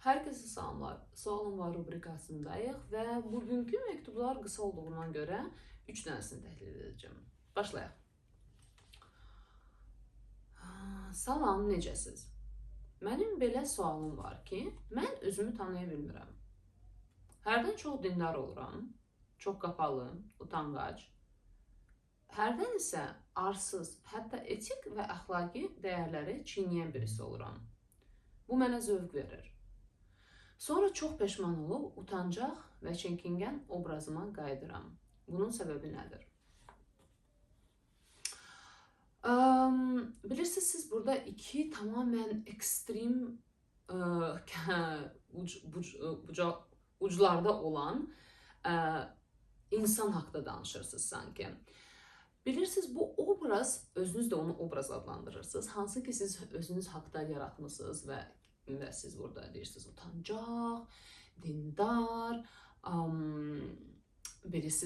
Hər kəsə salamlar. Sualım var rubrikasındayıq və bugünkü məktublar qısa olduğundan görə 3 dənəsini təhlil edəcəm. Başlayaq. Salam, necəsiz? Mənim belə sualım var ki, mən özümü tanıya bilmirəm. Hərdən çox dindar oluram, çox qapalı, utanqac. Hərdən isə arsız, hətta etik və əxlaqi dəyərləri çiğnəyən birisi oluram. Bu mənə zövq verir. Sonra çox peşman olub, utancaq və çəkingən obrazıma qayıdıram. Bunun səbəbi nədir? Bilirsiniz, siz burada iki tamamən ekstrem uclarda olan insan haqqında danışırsınız sanki. Bilirsiniz, bu obraz, özünüz də onu obraz adlandırırsınız. Hansı ki siz özünüz haqqında yaratmışsınız və siz burada deyirsiniz utancaq, dindar, birisi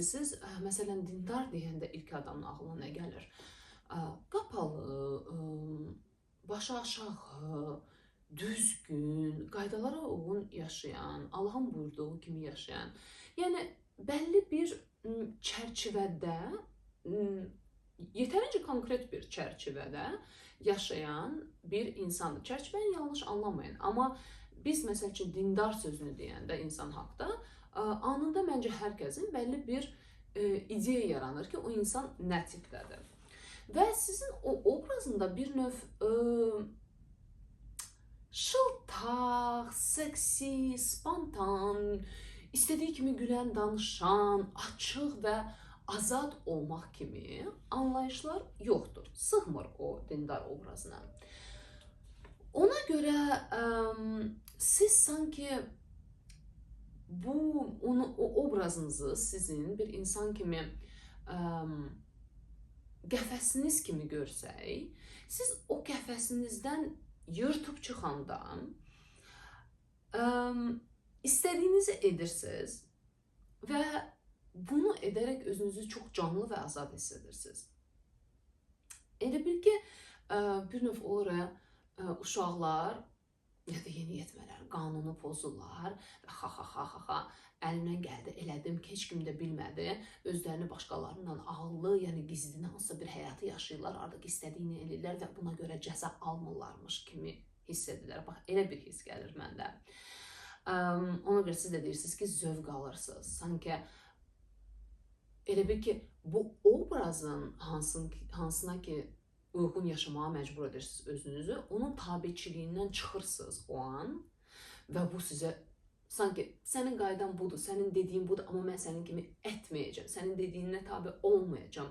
məsələn dindar deyəndə ilk adamın ağlına nə gəlir? Qapalı, başı aşağı, düzgün, qaydalara uyğun yaşayan, Allahın buyurduğu kimi yaşayan, yəni bəlli bir çərçivədə, yetərincə konkret bir çərçivədə yaşayan bir insandır. Çərçivəni yanlış anlamayın, amma biz məsəl üçün dindar sözünü deyəndə insan haqda anında məncə hər kəsin bəlli bir ideya yaranır ki, o insan nə tipdədir. Və sizin o obrazında bir növ şıltaq, seksi, spontan, istədiyi kimi gülən, danışan, açıq və azad olmaq kimi anlayışlar yoxdur. Sığmır o dindar obrazına. Ona görə siz sanki o obrazınızı sizin bir insan kimi qəfəsiniz kimi görsək, siz o qəfəsinizdən yırtıb çıxanda istədiyinizi edirsiniz və bunu edərək özünüzü çox canlı və azad hiss edirsiniz. Elə bil ki, bir növ olur uşaqlar ya da yeniyetmələr qanunu pozurlar və əlimdən gəldi, elədim ki, heç kim də bilmədi, özlərini başqalarından ağıllı, yəni gizlidən hansısa bir həyatı yaşayırlar, artıq istədiyini eləyirlər və buna görə cəza almırlarmış kimi hiss edirlər. Bax, elə bir hiss gəlir məndə. Ona görə siz də deyirsiniz ki, zövq alırsınız. Sanki elə bil ki, bu obrazın hansına ki uyğun yaşamağa məcbur edirsiniz özünüzü, onun tabiçiliyindən çıxırsınız o an və bu sizə sanki sənin qaydan budur, sənin dediyin budur, amma mən sənin kimi etməyəcəm, sənin dediyinə tabi olmayacam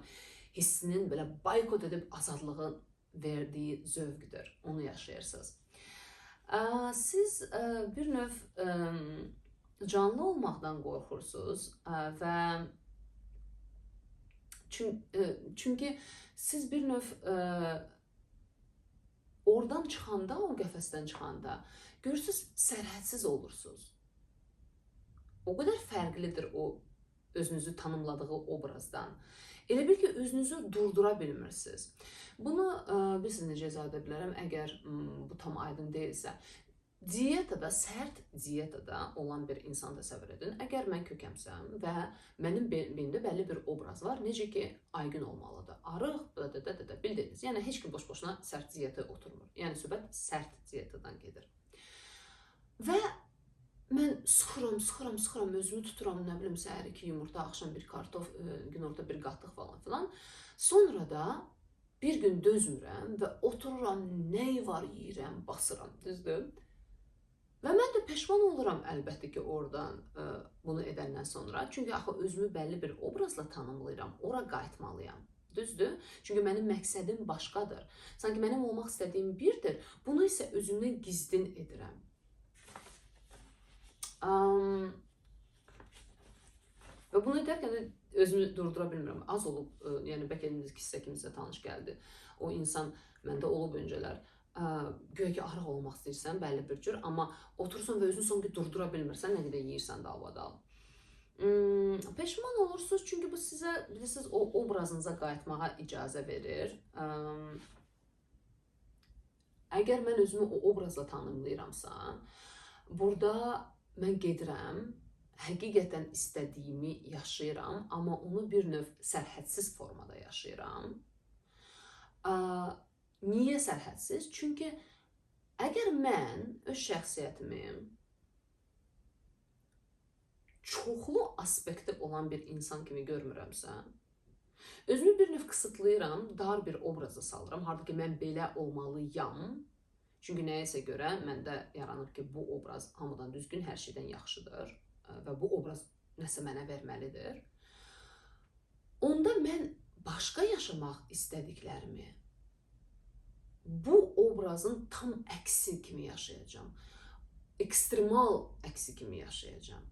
hissinin belə boykot edib azadlığın verdiyi zövqdür, onu yaşayırsınız. Siz bir növ canlı olmaqdan qorxursunuz və çünki siz bir növ oradan çıxanda, o qəfəsdən çıxanda görürsünüz, sərhədsiz olursunuz. O qədər fərqlidir o özünüzü tanımladığı obrazdan. Elə bil ki, özünüzü durdura bilmirsiniz. Bunu bilirsiniz necə izah edə bilərəm, əgər bu tam aydın deyilsə. Diyetada, sərt diyetada olan bir insan təsəvvür edin. Əgər mən kökəmsəm və mənim beynimdə bəlli bir obraz var, necə ki, aygın olmalıdır. Arıq, bildiniz. Yəni, heç kim boş-boşuna sərt diyetə oturmur. Yəni, söhbət sərt diyetadan gedir. Və mən sıxıram, özümü tuturam, nə bilim, səhər 2 yumurta, axşam bir kartof, günorta bir qatıq falan filan. Sonra da bir gün dözmürəm və otururam, nəyi var yeyirəm, basıram, düzdür? Və mən də peşman oluram əlbəttə ki, oradan bunu edəndən sonra. Çünki axı özümü bəlli bir obrazla tanımlayıram, ora qayıtmalıyam. Düzdür? Çünki mənim məqsədim başqadır. Sanki mənim olmaq istədiyim birdir, bunu isə özümdən gizlin edirəm. Və bunu edərkən də özümü durdura bilmirəm. Az olub, yəni bəlkə kimsə tanış gəldi. O insan məndə olub öncələr. Göyə ki, arıq olmaq istəyirsən, bəlli bir cür, amma oturursan və özünü sanki durdura bilmirsən, nə qədər yeyirsən dalbadal. Peşman olursunuz, çünki bu sizə, bilirsiniz, o obrazınıza qayıtmağa icazə verir. Əgər mən özümü o obrazla tanımlayıramsa, Burada mən gedirəm, həqiqətən istədiyimi yaşayıram, amma onu bir növ sərhədsiz formada yaşayıram. Niyə sərhədsiz? Çünki əgər mən öz şəxsiyyətimi çoxlu aspekti olan bir insan kimi görmürəmsə, özümü bir növ kısıtlayıram, dar bir obraza salıram. Halbuki mən belə olmalıyam. Çünki nəyəsə görə məndə yaranır ki, bu obraz hamıdan düzgün, hər şeydən yaxşıdır və bu obraz nəsə mənə verməlidir. Onda mən başqa yaşamaq istədiklərimi bu obrazın tam əksi kimi yaşayacağam. Ekstremal əksi kimi yaşayacağam.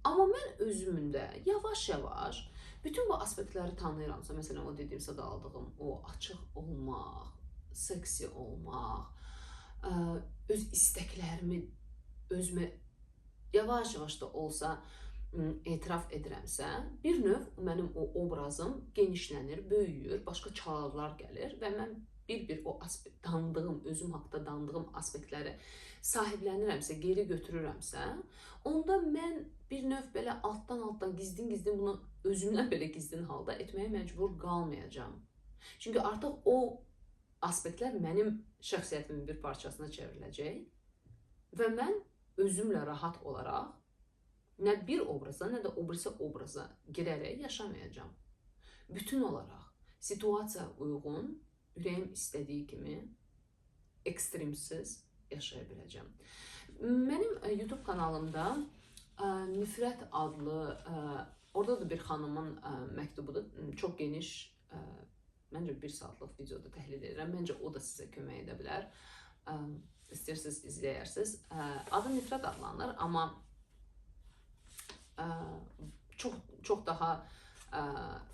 Amma mən özümündə yavaş-yavaş bütün bu aspektləri tanıyıramsa, məsələn, o dediyim sadaldığım, o açıq olmaq, seksi olmaq, öz istəklərimi özümə yavaş-yavaş da olsa etiraf edirəmsə, bir növ mənim o obrazım genişlənir, böyüyür, başqa çağrılar gəlir və mən bir o dandığım, özüm haqqında dandığım aspektləri sahiblənirəmsə, geri götürürəmsə, onda mən bir növ belə altdan gizlin bunu özümdən belə gizlin halda etməyə məcbur qalmayacağam. Çünki artıq o aspektlər mənim şəxsiyyətimin bir parçasına çevriləcək və mən özümlə rahat olaraq nə bir obraza, nə də o birisi obraza girərək yaşamayacağam. Bütün olaraq situasiya uyğun, ürəyim istədiyi kimi ekstremsiz yaşaya biləcəm. Mənim YouTube kanalımda Nifrət adlı, orada da bir xanımın məktubudur, çox geniş, məncə 1 saatlıq videoda təhlil edirəm. Məncə o da sizə kömək edə bilər. İstəyirsiniz, izləyərsiniz. Adı Nifrət adlanır, amma çox daha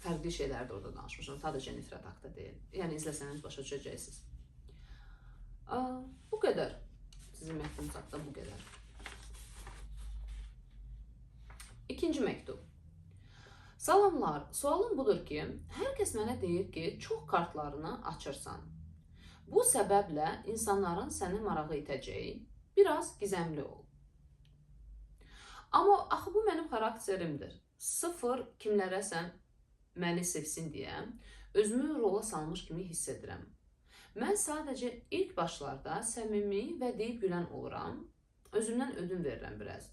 fərqli şeylər də orada danışmışam. Sadəcə nifrət haqqında deyil. Yəni izləsəniz başa düşəcəksiniz. Bu qədər. Sizin məktubunuz haqqında bu qədər. İkinci məktub. Salamlar, sualım budur ki, hər kəs mənə deyir ki, çox kartlarını açırsan. Bu səbəblə insanların səni marağı itəcəyi, biraz gizəmli ol. Amma axı bu mənim xarakterimdir. Sıfır kimlərəsə məni sevsin deyə, özümü rola salmış kimi hiss edirəm. Mən sadəcə ilk başlarda səmimi və deyib gülən oluram, özümdən ödün verirəm biraz.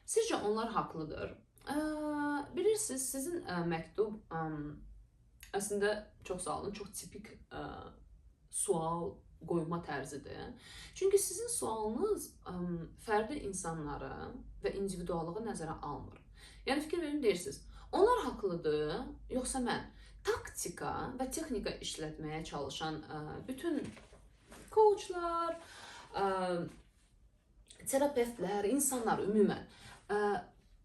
Sizcə onlar haqlıdır? Bilirsiniz, sizin məktub əslində çox sağ olun, çox tipik sual qoyma tərzidir. Çünki sizin sualınız fərdi insanları və individuallığı nəzərə almır. Yəni fikir verin, deyirsiniz, onlar haqlıdır, yoxsa mən? Taktika və texnika işlətməyə çalışan bütün coachlar, terapevtlər, insanlar ümumən,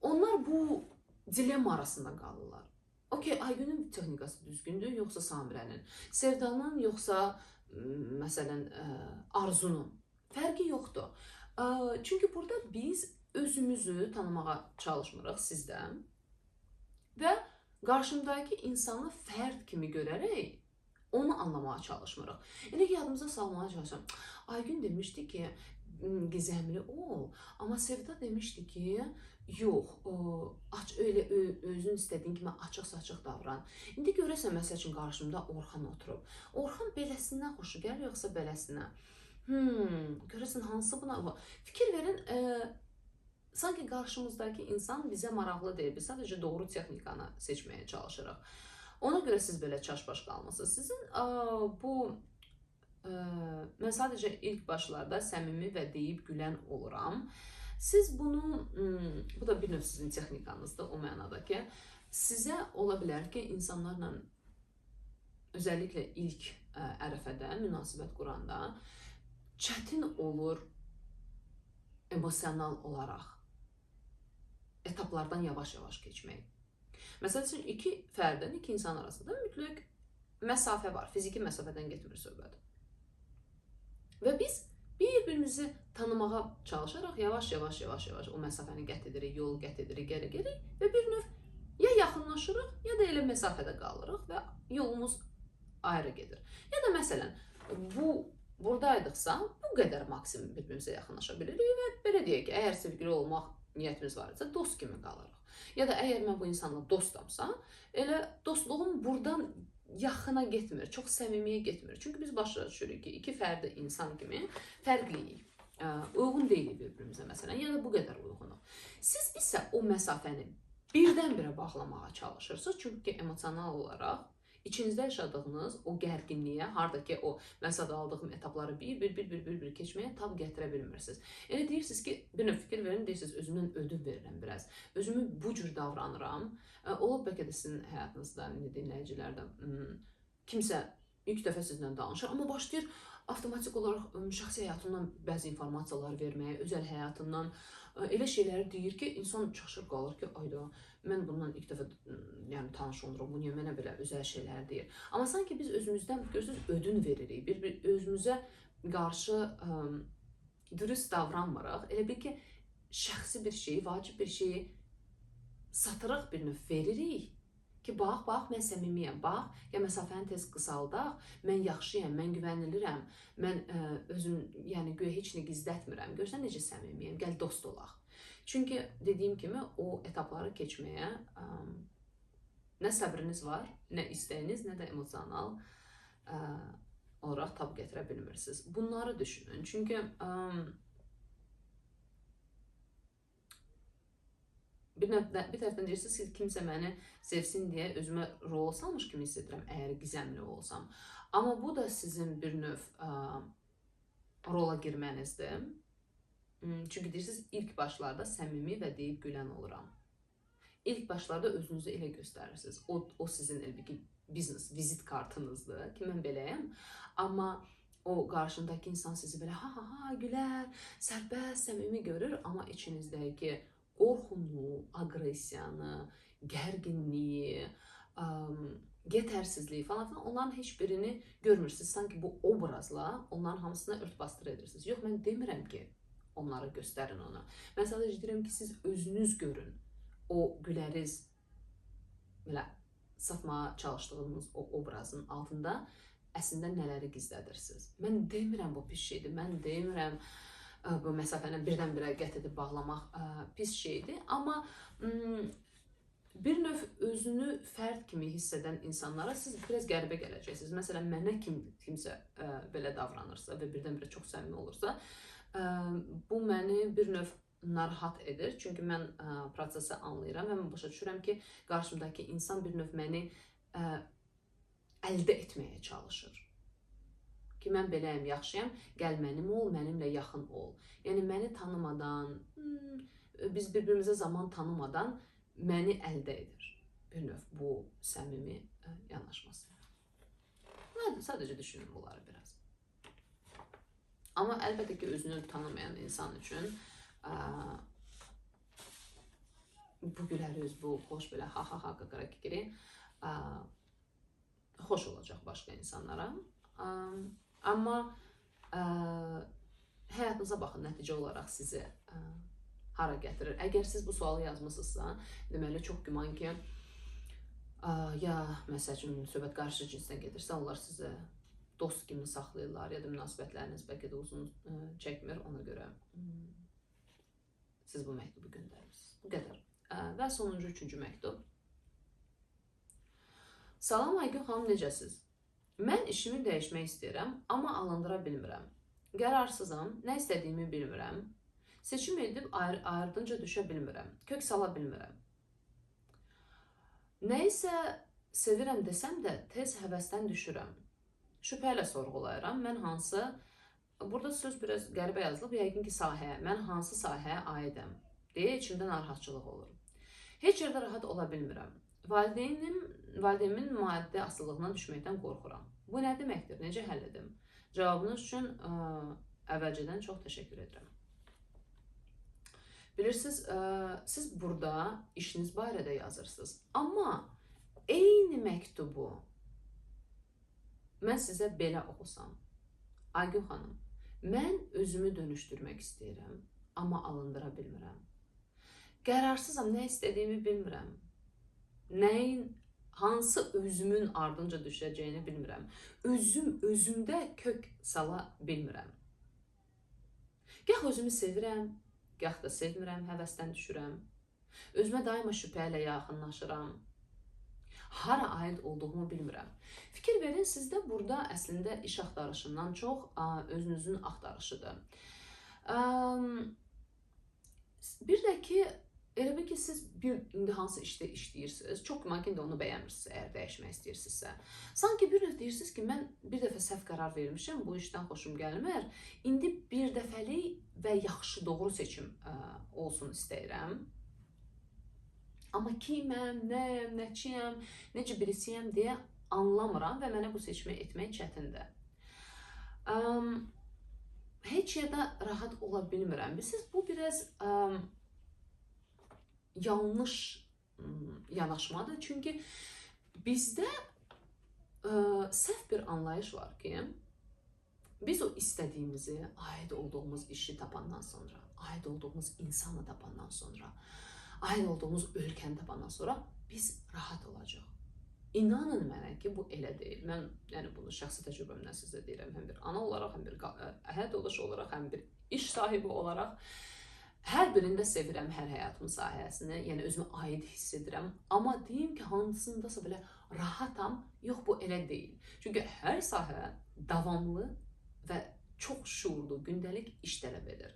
onlar bu dilemma arasında qalırlar. Okey, Aygünün texnikası düzgündür, yoxsa Samirənin? Sevdanın, yoxsa məsələn Arzunun? Fərqi yoxdur. Çünki burada biz özümüzü tanımağa çalışmırıq sizdən və qarşımdakı insanı fərd kimi görərək onu anlamaya çalışmırıq. Elə ki, yadımıza salmaya çalışıram. Aygün demişdi ki, gizemli ol, amma Sevda demişdi ki, yox, öyle özün istədiyin kimi açıq-saçıq davran. İndi görəsən, məsəl üçün qarşımda Orxan oturub. Orxan beləsindən xoşu gəlir, yoxsa beləsinə? Görəsən, hansı buna? Fikir verin, sanki qarşımızdakı insan bizə maraqlı deyil. Biz sadəcə doğru texnikanı seçməyə çalışırıq. Ona görə siz belə çaş-baş qalmısınız. Sizin bu... Mən sadəcə ilk başlarda səmimi və deyib gülən oluram. Siz bunu, bu da bir növ sizin texnikanızdır o mənada ki, sizə ola bilər ki, insanlarla özəlliklə ilk ərəfədə münasibət quranda çətin olur emosional olaraq etaplardan yavaş-yavaş keçmək. Məsəl üçün, iki fərdin, iki insan arasında mütləq məsafə var, fiziki məsafədən getmir söhbət. Və biz bir-birimizi tanımağa çalışaraq yavaş-yavaş o məsafəni qət edirik, yol qət edirik, gəlirik və bir növ ya yaxınlaşırıq, ya da elə məsafədə qalırıq və yolumuz ayrı gedir. Ya da məsələn, bu buradaydıqsa, bu qədər maksimum bir-birimizə yaxınlaşa bilirik və belə deyək ki, əgər sevgili olmaq niyyətimiz var isə dost kimi qalırıq. Ya da əgər mən bu insanla dostamsa, elə dostluğum buradan yaxına getmir, çox səmimiyə getmir. Çünki biz başa düşürük ki, iki fərdi insan kimi fərqliyik. Uyğun deyilik bir-birimizə məsələn, ya da bu qədər uyğunuq. Siz isə o məsafəni birdən-birə bağlamağa çalışırsınız. Çünki emosional olaraq İçinizdə yaşadığınız o gərginliyə, hardakı o mən sadaldığım etapları bir keçməyə tab gətirə bilmirsiniz. Elə deyirsiniz ki, bir növ fikir verin, deyirsiniz özümdən ödün verirəm biraz. Özümü bu cür davranıram. Olub bəlkə də sizin həyatınızda, dinləyicilərdə kimsə ilk dəfə sizlə danışır, amma başlayır avtomatik olaraq şəxsi həyatından bəzi informasiyalar verməyə, özəl həyatından elə şeyləri deyir ki, insan çaşır qalır ki, ayda mən bundan ilk dəfə yəni tanış olurum, bu niyə mənə belə özəl şeylər deyir. Amma sanki biz özümüzdən görürsünüz ödün veririk, özümüzə qarşı dürüst davranmırıq. Elə bil ki, şəxsi bir şeyi, vacib bir şeyi satırıq, bir növ veririk. Ki, bax, mən səmimiyəm, bax, ya məsafəni tez qısaldaq, mən yaxşıyam, mən güvənilirəm, mən özüm, yəni güya heç nə gizlətmirəm, görsən necə səmimiyəm, gəl dost olaq. Çünki dediyim kimi, o etapları keçməyə nə səbriniz var, nə istəyiniz, nə də emosional olaraq tab gətirə bilmirsiniz. Bunları düşünün, çünki bir tərəfdən deyirsiniz ki, kimsə məni sevsin deyə özümə rol salmış kimi hiss edirəm, əgər gizəmli olsam. Amma bu da sizin bir növ rola girmənizdir. Çünki deyirsiniz, ilk başlarda səmimi və deyib gülən oluram. İlk başlarda özünüzü elə göstərirsiniz. O sizin elbiki biznes, vizit kartınızdır ki, mən beləyəm. Amma o qarşındakı insan sizi belə ha gülər, sərbəst, səmimi görür, amma içinizdəki qorxunu, aqressiyanı, gərginliyi, yetərsizliyi falan onların heç birini görmürsünüz. Sanki bu obrazla onların hamısına ört-basdır edirsiniz. Yox, mən demirəm ki, onlara göstərin onu. Mən sadəcə deyirəm ki, siz özünüz görün. O güləriz, belə satmağa çalışdığınız o obrazın altında əslində nələri gizlədirsiniz. Mən demirəm bu pis şeydir, mən demirəm bu məsafəni birdən-birə qət edib bağlamaq pis şeydir. Amma bir növ özünü fərd kimi hiss edən insanlara siz biraz qəribə gələcəksiniz. Məsələn, mənə kimsə belə davranırsa və birdən-birə çox səmimi olursa, bu məni bir növ narahat edir. Çünki mən prosesi anlayıram və mən başa düşürəm ki, qarşımdakı insan bir növ məni əldə etməyə çalışır. Ki, mən beləyəm, yaxşıyam, gəl mənim ol, mənimlə yaxın ol. Yəni, məni tanımadan, biz bir-birimizə zaman tanımadan məni əldə edir. Bir növ bu səmimi yanaşması. Sadəcə düşünün bunları biraz. Amma əlbəttə ki, özünü tanımayan insan üçün bu gülərüz, bu xoş belə ha qaqara kikiri xoş olacaq başqa insanlara. Amma həyatınıza baxın, nəticə olaraq sizi hara gətirir. Əgər siz bu sualı yazmısınızsa, deməli çox güman ki, ya məsəl üçün söhbət qarşı cinsdən gedirsə, onlar sizi dost kimi saxlayırlar, ya da münasibətləriniz bəlkə də uzun çəkmir, ona görə siz bu məktubu göndərirsiniz. Bu qədər. Və sonuncu, üçüncü məktub. Salam Aygün xanım, necəsiz? Mən işimi dəyişmək istəyirəm, amma alındıra bilmirəm. Qərarsızam, nə istədiyimi bilmirəm. Seçim edib ardınca düşə bilmirəm. Kök sala bilmirəm. Nə isə sevirəm desəm də tez həvəsdən düşürəm. Şübhə ilə sorğulayıram. Mən hansı, burada söz biraz qəribə yazılıb, yəqin ki sahəyə, mən hansı sahəyə aidəm deyə içimdə narahatçılıq olur. Heç yerdə rahat ola bilmirəm. Valideynimin maddi asılılığına düşməkdən qorxuram. Bu nə deməkdir? Necə həll edim? Cavabınız üçün əvvəlcədən çox təşəkkür edirəm. Bilirsiniz, siz burada işiniz barədə yazırsınız. Amma eyni məktubu mən sizə belə oxusam. Aygün xanım, mən özümü dönüşdürmək istəyirəm, amma alındıra bilmirəm. Qərarsızam, nə istədiyimi bilmirəm. Nəyin hansı özümün ardınca düşəcəyini bilmirəm. Özümdə kök sala bilmirəm. Gah özümü sevirəm, gah da sevmirəm, həvəsdən düşürəm. Özümə daima şübhə ilə yaxınlaşıram. Hara aid olduğumu bilmirəm. Fikir verin, sizdə burada əslində iş axtarışından çox özünüzün axtarışıdır. Bir də ki, elə bil ki, siz indi hansı işdə işləyirsiniz, çox güman ki, indi onu bəyənmirsiniz, əgər dəyişmək istəyirsinizsə. Sanki bir növ deyirsiniz ki, mən bir dəfə səhv qərar vermişəm, bu işdən xoşum gəlmir. İndi bir dəfəlik və yaxşı, doğru seçim olsun istəyirəm. Amma kiməm, nəyəm, nəçiyəm, necə birisiyəm deyə anlamıram və mənə bu seçimi etmək çətindir. Heç yerdə rahat ola bilmirəm. Bilirsiniz, bu biraz yanlış yanaşmadır. Çünki bizdə səhv bir anlayış var ki, biz o istədiyimizi, aid olduğumuz işi tapandan sonra, aid olduğumuz insanı tapandan sonra, aid olduğumuz ölkəni tapandan sonra biz rahat olacaq. İnanın mənə ki, bu elə deyil. Mən bunu şəxsi təcrübəmdən sizə deyirəm. Həm bir ana olaraq, həm bir həyat yoldaşı olaraq, həm bir iş sahibi olaraq. Hər birində sevirəm hər həyatımın sahəsini, yəni özümü aid hiss edirəm. Amma deyim ki, hansındasa belə rahatam, yox bu elə deyil. Çünki hər sahə davamlı və çox şuurlu, gündəlik iş tələb edir.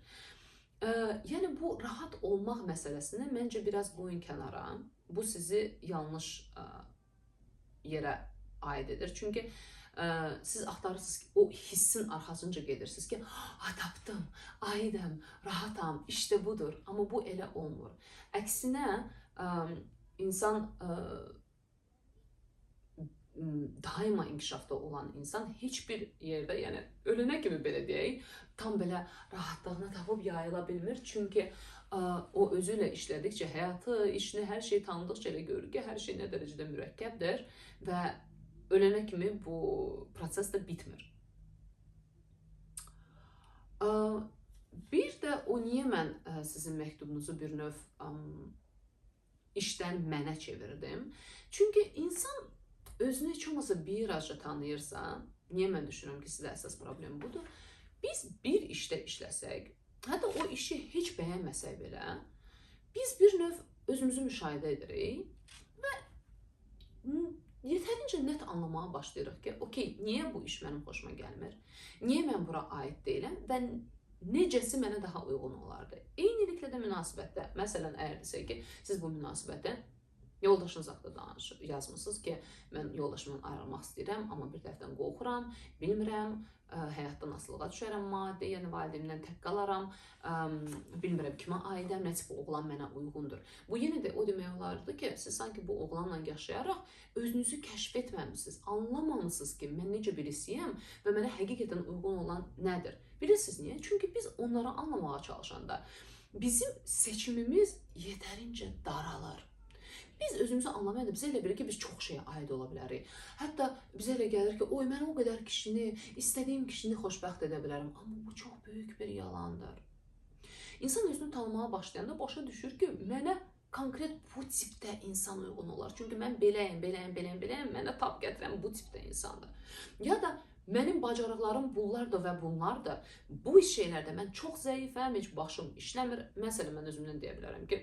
Yəni bu rahat olmaq məsələsini məncə biraz qoyun kənara. Bu sizi yanlış yerə aid edir. Çünki siz axtarırsınız ki, o hissin arxasınca gedirsiniz ki, tapdım, aidəm, rahatam, işte budur. Amma bu elə olmur. Əksinə, insan daima inkişafda olan insan heç bir yerdə, yəni ölənə kimi belə deyək, tam belə rahatlığını tapıb yayıla bilmir. Çünki o özü ilə işlədikcə, həyatı, işini, hər şeyi tanıdıqca elə görür ki, hər şey nə dərəcədə mürəkkəbdir və ölənə kimi bu proses də bitmir. Bir də o niyə mən sizin məktubunuzu bir növ işdən mənə çevirdim? Çünki insan özünü heç olmasa bir azca tanıyırsa, niyə mən düşünürəm ki, sizdə əsas problem budur? Biz bir işdə işləsək, hətta o işi heç bəyənməsək belə, biz bir növ özümüzü müşahidə edirik və yetərincə net anlamaya başlayırıq ki, okey, niyə bu iş mənim xoşuma gəlmir? Niyə mən bura aid deyiləm və necəsi mənə daha uyğun olardı? Eyniliklə də münasibətdə, məsələn, əgər desək ki, siz bu münasibətə yoldaşınız haqqında yazmısınız ki, mən yoldaşımdan ayrılmaq istəyirəm, amma bir tərəfdən qorxuram, bilmirəm, həyatdan asılığa düşərəm, maddi, yəni valideynimdən tək qalaram, bilmirəm kimə aidəm, nəsə bu oğlan mənə uyğundur. Bu yenə də o demək olardı ki, siz sanki bu oğlanla yaşayaraq özünüzü kəşf etməmisiniz, anlamamışsınız ki, mən necə birisiyəm və mənə həqiqətən uyğun olan nədir? Bilirsiniz niyə? Çünki biz onları anlamağa çalışanda bizim seçimimiz yetərincə daralır. Biz özümüzü anlamayanda bizə elə bilir ki, biz çox şeyə aid ola bilərik. Hətta bizə elə gəlir ki, oy, mən o qədər kişini, istədiyim kişini xoşbəxt edə bilərəm. Amma bu çox böyük bir yalandır. İnsan özünü tanımaya başlayanda başa düşür ki, mənə konkret bu tipdə insan uyğun olar. Çünki mən beləyəm, mənə tab gətirən bu tipdə insandır. Ya da mənim bacarıqlarım bunlardır və bunlardır. Bu şeylərdə mən çox zəifəm, heç başım işləmir. Məsələn, mən özümdən deyə bilərəm ki,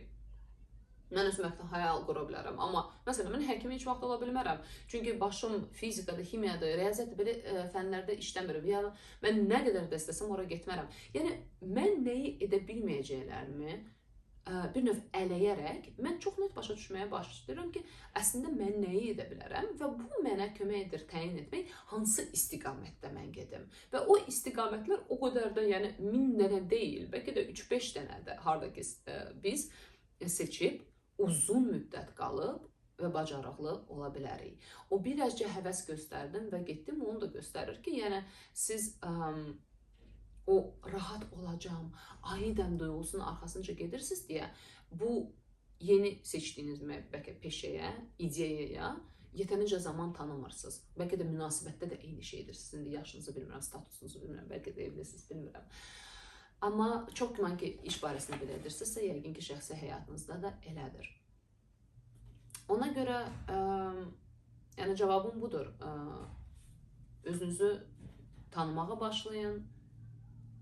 mən özümdən hayal qura bilərəm, amma məsələn, mən həkim heç vaxt ola bilmərəm. Çünki başım fizikada, kimyada, riyaziyyatda belə fənlərdə işləmir. Yəni, mən nə qədər də istəsəm ora getmərəm. Yəni, mən nəyi edə bilməyəcəklərimi bir növ ələyərək, mən çox net başa düşməyə başlayıram ki, əslində mən nəyi edə bilərəm və bu mənə kömək edir təyin etmək, hansı istiqamətdə mən gedim. Və o istiqamətlər o qədər də, yəni 1000 dənə deyil, bəlkə də 3-5 dənədir, harada ki biz seçib, uzun müddət qalıb və bacarıqlı ola bilərik. O birazca həvəs göstərdim və getdim, onu da göstərir ki, yəni siz o rahat olacağım, aidəm duyğusunun arxasınca gedirsiniz deyə bu yeni seçdiyiniz bəlkə peşəyə, ideyaya yetərincə zaman tanımırsınız. Bəlkə də münasibətdə də eyni şeydir. Sizin də yaşınızı bilmirəm, statusunuzu bilmirəm, bəlkə də evlisiniz, bilmirəm. Amma çox güman ki, iş barəsində belə edirsinizsə, yəqin ki, şəxsi həyatınızda da elədir. Ona görə Yəni cavabım budur. Özünüzü tanımağa başlayın.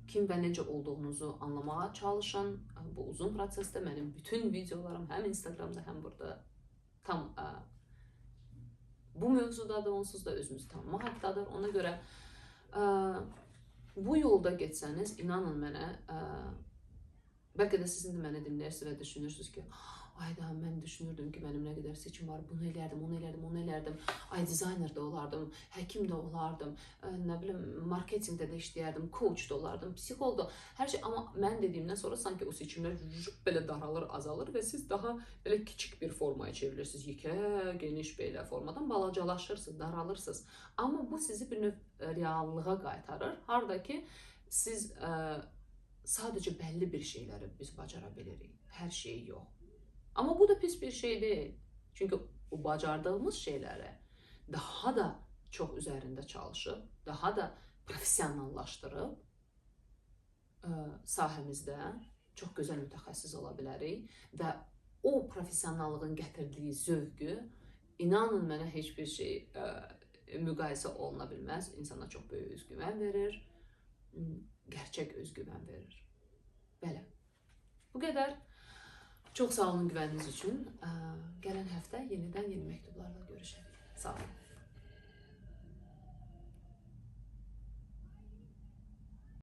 Kim və necə olduğunuzu anlamağa çalışın. Bu uzun prosesdə mənim bütün videolarım həm Instagramda, həm burada tam bu mövzudadır, onsuz da özünüzü tanımaq haqqındadır. Ona görə bu yolda getsəniz, inanın mənə, bəlkə də siz indi məni dinləyirsiniz və düşünürsünüz ki, ay da mən düşünürdüm ki, mənim nə qədər seçim var, bunu eləyərdim, onu eləyərdim, onu eləyərdim, ay dizayner də olardım, həkim də olardım, nə bilim, marketinqdə də işləyərdim, coach da olardım, psixolog da, hər şey. Amma mən dediyimdən sonra sanki o seçimlər belə daralır, azalır və siz daha belə kiçik bir formaya çevirirsiniz, yekə, geniş belə formadan balacalaşırsınız, daralırsınız. Amma bu sizi bir növ reallığa qaytarır, harda ki, siz sadəcə bəlli bir şeyləri biz bacara bilirik, hər şeyi yox. Amma bu da pis bir şey deyil. Çünki o bacardığımız şeyləri daha da çox üzərində çalışıb, daha da professionallaşdırıb sahəmizdə çox gözəl mütəxəssis ola bilərik və o professionallığın gətirdiyi zövqü, inanın mənə, heç bir şey müqayisə oluna bilməz. İnsana çox böyük özgüvən verir, gerçək özgüvən verir. Belə. Bu qədər. Çox sağ olun güvəniniz üçün. Gələn həftə yenidən yeni məktublarla görüşərik. Sağ olun.